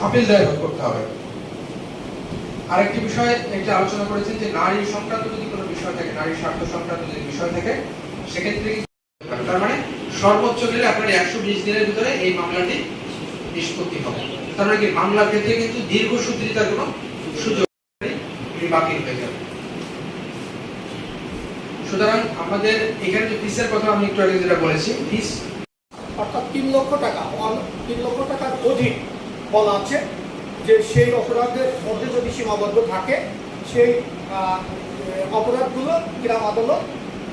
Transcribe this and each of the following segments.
Appeal দায়ের করতে হবে। আরেকটি বিষয় একটা আলোচনা করেছেন যে নারী সংক্রান্ত যদি কোনো বিষয় থাকে, নারী স্বার্থ সংক্রান্ত যদি বিষয় থাকে, সেক্ষেত্রে তার মানে সর্বোচ্চ গেলে আপনার 120 দিনের ভিতরে এই মামলাটি নিষ্পত্তি হবে। তার মানে কি মামলার ক্ষেত্রে কিন্তু দীর্ঘসূত্রিতার কোনো সুযোগ নেই, বাতিল হয়ে যাবে। সুতরাং আমাদের এখানে যে ফিসের কথা আমি একটু আগে যেটা বলেছি, ফিস অর্থাৎ 3 লক্ষ টাকা 3 লক্ষ টাকার অধিক বলা আছে যে সেই অপরাধের মধ্যে যদি সীমাবদ্ধ থাকে সেই অপরাধগুলো গ্রাম আদালত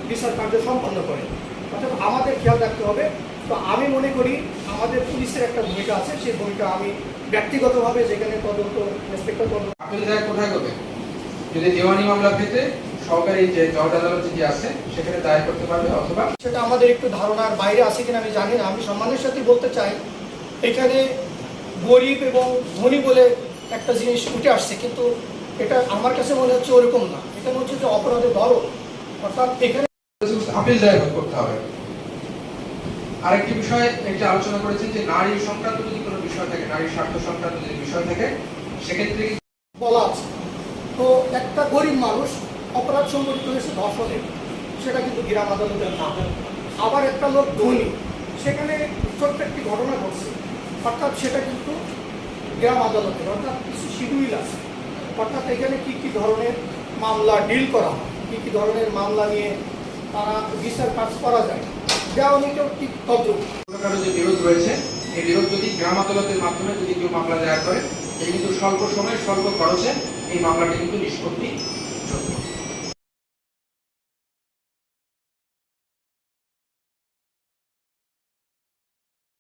বিচার কার্য সম্পন্ন করে। অর্থাৎ আমাদের খেয়াল রাখতে হবে। তো আমি মনে করি আমাদের পুলিশের একটা ভূমিকা আছে, সেই ভূমিকা আমি ব্যক্তিগতভাবে যেখানে তদন্ত ইন্সপেক্টর তদন্ত আপিল দায়ের কোথায় করবে? যদি দেওয়ানি মামলার ক্ষেত্রে সরকারি যে জজ আদালত যেটি আছে সেখানে দায়ের করতে পারবে, অথবা সেটা আমাদের একটু ধারণার বাইরে আছে কিনা আমি জানি না। আমি সম্মানের সাথে বলতে চাই এখানে গরিব এবং ধনী বলে একটা জিনিস উঠে আসছে, কিন্তু এটা আমার কাছে মনে হচ্ছে ওরকম না। এটা হচ্ছে যে অপরাধের দরদ, অর্থাৎ এখানে আপিল দায়ের করতে হবে। আরেকটি বিষয় একটা আলোচনা করেছেন যে নারী সংক্রান্ত যদি কোনো বিষয় থাকে, নারী স্বার্থ সংক্রান্ত যদি বিষয় থাকে, সেক্ষেত্রে বলা আছে। তো একটা গরিব মানুষ অপরাধ সংঘটিত হয়েছে ধর্ষণে, সেটা কিন্তু গ্রাম আদালতের না। আবার একটা লোক ধনী, সেখানে ছোট্ট একটি ঘটনা ঘটছে, অর্থাৎ সেটা কিন্তু গ্রাম আদালতের, অর্থাৎ কিছু শিডিউল আছে। অর্থাৎ এখানে কী কী ধরনের মামলা ডিল করা হয়, কী কী ধরনের মামলা নিয়ে তারা বিচার কাজ করা যায়, দেওয়ানিটাও ঠিক তদ্রুপ। যে বিরোধ রয়েছে, এই বিরোধ যদি গ্রাম আদালতের মাধ্যমে যদি কেউ মামলা দায়ের করে, এটা কিন্তু স্বল্প সময়ে স্বল্প খরচে এই মামলাটি কিন্তু নিষ্পত্তি